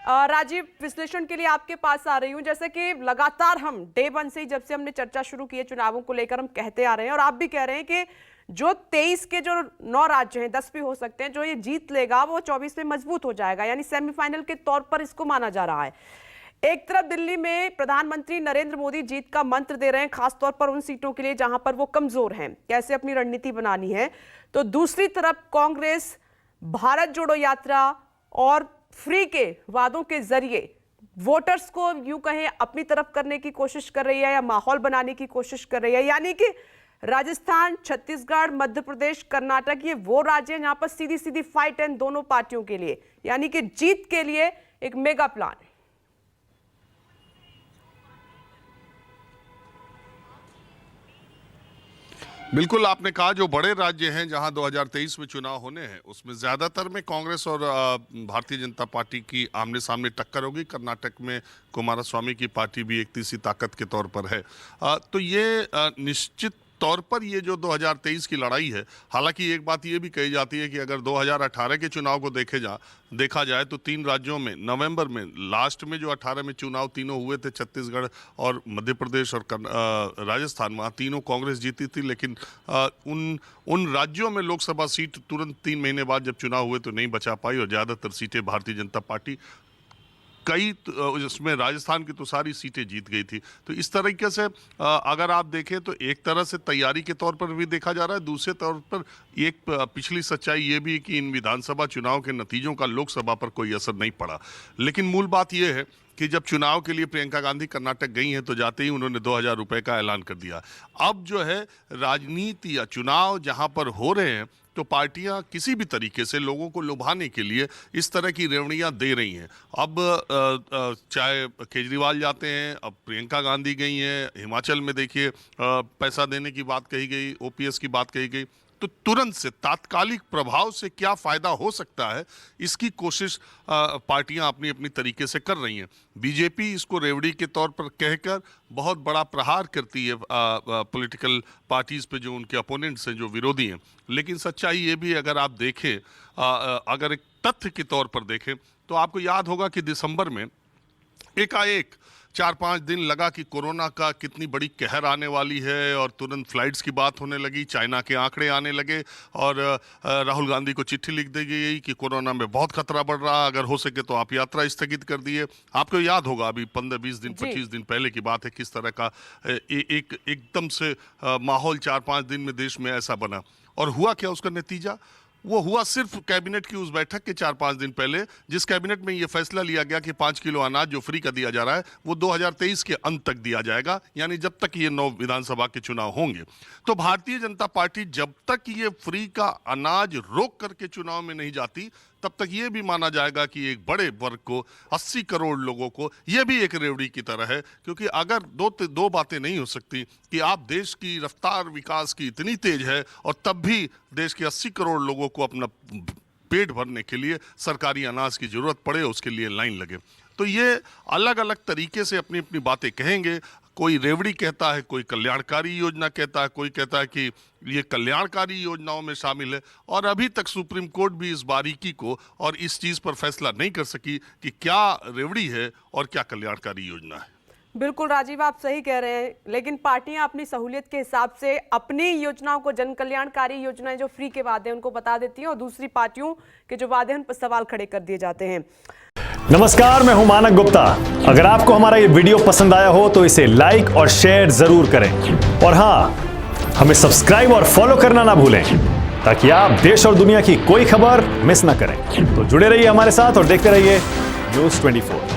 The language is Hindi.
राजीव, विश्लेषण के लिए आपके पास आ रही हूं। जैसे कि लगातार हम डे वन से ही, जब से हमने चर्चा शुरू की है चुनावों को लेकर, हम कहते आ रहे हैं और आप भी कह रहे हैं कि जो 23 के जो 9 राज्य हैं, 10 भी हो सकते हैं, जो ये जीत लेगा वो 24 में मजबूत हो जाएगा, यानी सेमीफाइनल के तौर पर इसको माना जा रहा है। एक तरफ दिल्ली में प्रधानमंत्री नरेंद्र मोदी जीत का मंत्र दे रहे हैं, खासतौर पर उन सीटों के लिए जहां पर वो कमजोर हैं, कैसे अपनी रणनीति बनानी है। तो दूसरी तरफ कांग्रेस भारत जोड़ो यात्रा और फ्री के वादों के जरिए वोटर्स को यूं कहें अपनी तरफ करने की कोशिश कर रही है या माहौल बनाने की कोशिश कर रही है। यानी कि राजस्थान, छत्तीसगढ़, मध्य प्रदेश, कर्नाटक, ये वो राज्य हैं जहां पर सीधी सीधी फाइट है दोनों पार्टियों के लिए, यानी कि जीत के लिए एक मेगा प्लान है। बिल्कुल, आपने कहा जो बड़े राज्य हैं जहां 2023 में चुनाव होने हैं उसमें ज़्यादातर में कांग्रेस और भारतीय जनता पार्टी की आमने सामने टक्कर होगी। कर्नाटक में कुमारस्वामी की पार्टी भी एक तीसरी ताकत के तौर पर है। तो ये निश्चित तौर पर ये जो 2023 की लड़ाई है, हालांकि एक बात ये भी कही जाती है कि अगर 2018 के चुनाव को देखा जाए तो 3 राज्यों में नवंबर में लास्ट में जो 18 में चुनाव तीनों हुए थे, छत्तीसगढ़ और मध्य प्रदेश और राजस्थान, वहाँ तीनों कांग्रेस जीती थी। लेकिन उन राज्यों में लोकसभा सीट तुरंत 3 महीने बाद जब चुनाव हुए तो नहीं बचा पाई और ज़्यादातर सीटें भारतीय जनता पार्टी, कई उसमें राजस्थान की तो सारी सीटें जीत गई थी। तो इस तरीके से अगर आप देखें तो एक तरह से तैयारी के तौर पर भी देखा जा रहा है। दूसरे तौर पर एक पिछली सच्चाई ये भी है कि इन विधानसभा चुनाव के नतीजों का लोकसभा पर कोई असर नहीं पड़ा। लेकिन मूल बात यह है कि जब चुनाव के लिए प्रियंका गांधी कर्नाटक गई हैं तो जाते ही उन्होंने 2000 रुपए का ऐलान कर दिया। अब जो है राजनीति या चुनाव जहां पर हो रहे हैं तो पार्टियां किसी भी तरीके से लोगों को लुभाने के लिए इस तरह की रेवड़ियां दे रही हैं। अब चाहे केजरीवाल जाते हैं, अब प्रियंका गांधी गई हैं, हिमाचल में देखिए पैसा देने की बात कही गई, ओपीएस की बात कही गई। तो तुरंत से तात्कालिक प्रभाव से क्या फायदा हो सकता है, इसकी कोशिश पार्टियां अपनी अपनी तरीके से कर रही हैं। बीजेपी इसको रेवड़ी के तौर पर कहकर बहुत बड़ा प्रहार करती है पॉलिटिकल पार्टीज पे जो उनके अपोनेंट्स हैं, जो विरोधी हैं। लेकिन सच्चाई ये भी अगर आप देखें, अगर एक तथ्य के तौर पर देखें तो आपको याद होगा कि दिसंबर में एकाएक 4-5 दिन लगा कि कोरोना का कितनी बड़ी कहर आने वाली है और तुरंत फ्लाइट्स की बात होने लगी, चाइना के आंकड़े आने लगे और राहुल गांधी को चिट्ठी लिख दी गई कि कोरोना में बहुत खतरा बढ़ रहा, अगर हो सके तो आप यात्रा स्थगित कर दिए। आपको याद होगा अभी 15-20 दिन 25 दिन पहले की बात है, किस तरह का एकदम से माहौल 4-5 दिन में देश में ऐसा बना। और हुआ क्या उसका नतीजा? वो हुआ सिर्फ कैबिनेट की उस बैठक के 4-5 दिन पहले, जिस कैबिनेट में ये फैसला लिया गया कि 5 किलो अनाज जो फ्री का दिया जा रहा है वो 2023 के अंत तक दिया जाएगा, यानी जब तक ये 9 विधानसभा के चुनाव होंगे। तो भारतीय जनता पार्टी जब तक ये फ्री का अनाज रोक करके चुनाव में नहीं जाती तब तक ये भी माना जाएगा कि एक बड़े वर्ग को, 80 करोड़ लोगों को, ये भी एक रेवड़ी की तरह है। क्योंकि अगर दो बातें नहीं हो सकती कि आप देश की रफ्तार विकास की इतनी तेज है और तब भी देश के 80 करोड़ लोगों को अपना पेट भरने के लिए सरकारी अनाज की जरूरत पड़े, उसके लिए लाइन लगे। तो ये अलग अलग तरीके से अपनी अपनी बातें कहेंगे। कोई रेवड़ी कहता है, कोई कल्याणकारी योजना कहता है, कोई कहता है कि ये कल्याणकारी योजनाओं में शामिल है। और अभी तक सुप्रीम कोर्ट भी इस बारीकी को और इस चीज़ पर फैसला नहीं कर सकी कि क्या रेवड़ी है और क्या कल्याणकारी योजना है। बिल्कुल राजीव, आप सही कह रहे हैं, लेकिन पार्टियां अपनी सहूलियत के हिसाब से अपनी योजनाओं को, जन कल्याणकारी योजनाएं जो फ्री के वादे हैं उनको बता देती हैं और दूसरी पार्टियों के जो वादे हैं उन पर सवाल खड़े कर दिए जाते हैं। नमस्कार, मैं हूं मानक गुप्ता। अगर आपको हमारा ये वीडियो पसंद आया हो तो इसे लाइक और शेयर जरूर करें और हाँ, हमें सब्सक्राइब और फॉलो करना ना भूलें ताकि आप देश और दुनिया की कोई खबर मिस ना करें। तो जुड़े रहिए हमारे साथ और देखते रहिए न्यूज़ 24।